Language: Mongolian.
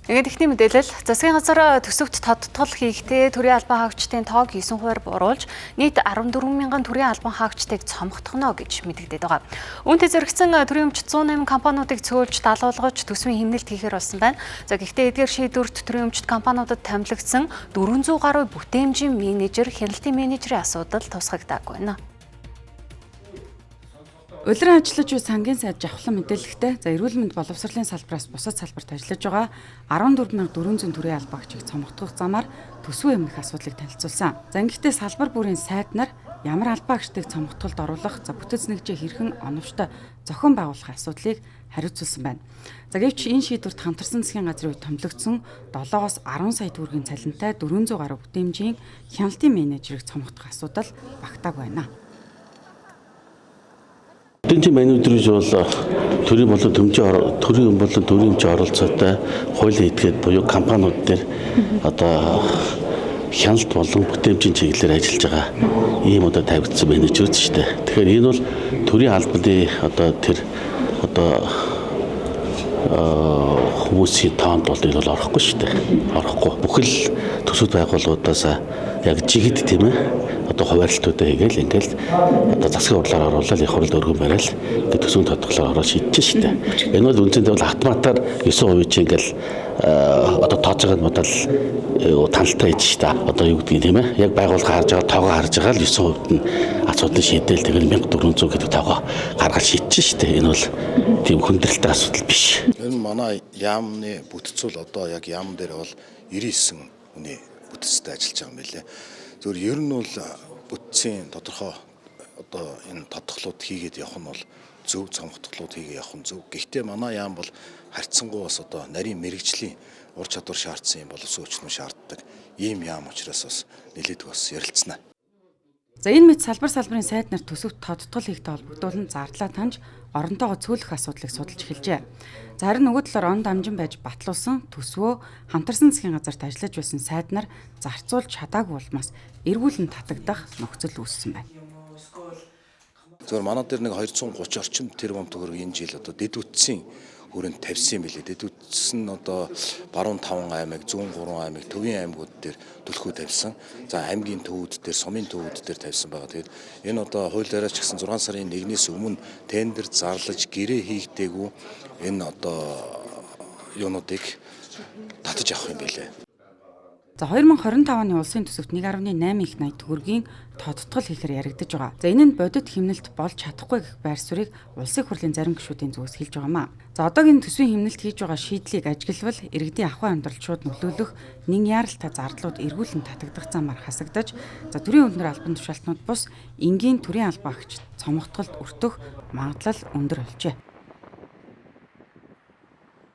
Тэгээд ихний мэдээлэл засгийн газар төсөвт тодтгол хийхдээ төрийн албан хаагчдын тоог 9% бууруулж нийт 14 мянган төрийн албан хаагчдыг цомгтгоно гэж мэдэгдээд байгаа. Үүнтэй зэрэгцэн төрийн өмчт 108 компаниудыг цөөлж далуулгаж төсвийн хэмнэлт хийхээр болсон байна. За гэхдээ эдгээр шийдвэрт төрийн өмчт компаниудад томилогдсон 400 гаруй бүтээмжийн менежер, хяналтын менежерийн асуудал тусгагдаагүй байна. Улиран ажиллаж буй сангийн сайд жавхлан мэдээлэлтэй эрүүл мэнд боловсролын салбараас бусад салбарт ажиллаж байгаа 14400 төрийн албан хаагчийг цомгтгох замаар төсвийн хэмнэх асуудлыг танилцуулсан. За ингэхдээ салбар бүрийн сайд нар ямар албан хаагчдыг цомгтголд оруулах, бүтэц нэгжээ хэрхэн оновчтой зохион байгуулах асуудлыг хариуцуулсан байна. За гэвч энэ шийдвэрт хамтарсан засгийн газрын үед томилогдсон 7-оос 10 сая төгрөгийн цалинтай 400 гаруй бүтээмжийн хяналтын менежерийг цомгтгох асуудал багтаагүй байна. Бүтээмжийн менежерж бол төрийн болон төрийн өмчийн оролцоотой хуулийн этгээд буюу компаниуд дээр одоо хяналт болон бүтээмжийн чиглэлээр ажиллаж байгаа ийм тавигдсан менежер шүү дээ. Тэгэхээр энэ бол төрийн албаны хүмүүсийн тоонд бол энэ бол орохгүй шүү дээ. Орохгүй. Бүхэл төсөв байгууллагуудаас яг жигд тийм ээ хуваарлтуудаа хийгээл засгийн хурлаар оруулаад их хурлд өргөн барайл төсвийн тодтголоор ороод шийдэж шүү дээ. Энэ бол үндсэндээ бол автоматар 9% чинь тооцоогод бодвол танaltaй хийж шүү дээ. Юу гэдгийг тийм ээ яг байгууллага харж байгаа тоогоо харж байгаа л 9% нь асуудлыг шийдээл тэгэл 1400 гэдэг тоогоо гаргаж шийдэж шүү дээ. Энэ бол тийм хүндрэлтэй асуудал биш. Энэ манай яамны бүтцүүл яг яам дээр бол 99 хүний бүтцтэй ажиллаж байгаа юм билээ. Зөвхөн ер нь бол бүтцийн тодорхой энэ тодтголууд хийгээд явах нь бол зөв, цомгтголууд хийгээд явах нь зөв. Гэхдээ манай яам бол харьцангуй бас нарийн мэрэгжлийн ур чадвар шаардсан юм боловсон хүчнүү шаарддаг ийм яам учраас бас нэлээд бас ярилцсанаа. За энэ мэт салбарын сайд нар төсөвт тодтгол хийхтэй холбогдуулан зардлаа таньж оронтойгоо цөөлөх асуудлыг судалж эхэлжээ. За харин нөгөө талаар он дамжин байж батлуулсан төсвөө хамтарсан засгийн газарт ажиллаж байсан сайд нар зарцуулж чадаагүй улмаас эргүүлэн татагдах нөхцөл үүссэн байна. Зөвхөн манай дээр нэг 230 орчим тэрбум төгрөг энэ жил дэд үтсийн хүрээнд тавьсан юм билээ. Дэд үтс нь баруун 5 аймаг, зүүн 3 аймаг, төвийн аймагуд дээр төлхөө тавьсан. За аймгийн төвүүд дээр, сумын төвүүд дээр тавьсан байгаа. Тэгээд энэ хуулиараа ч гэсэн 6 сарын 1-ээс өмнө тендер зарлаж гэрээ хийгдээгүй энэ юунуудыг татаж авах юм билээ. За 2025 оны улсын төсөвт 1.8 их 80 төгрөгийн тодтгол хийхээр яригдж байгаа. За энэ нь бодит хэмнэлт болж чадахгүй гэх байр суурийг улсын хурлын зарим гишүүдийн зүгээс хэлж байгаамаа. За одоогийн төсвийн хэмнэлт хийж байгаа шийдлийг ажиглавал иргэдийн ахуйн амьдралд шууд нөлөөлөх нэн яаралтай зардлууд эргүүлэн татагдах замаар хасагдаж, за төрийн өндөр албан тушаалтнууд бус энгийн төрийн албан хаагчид цомгтголд өртөх магадлал өндөр болжээ.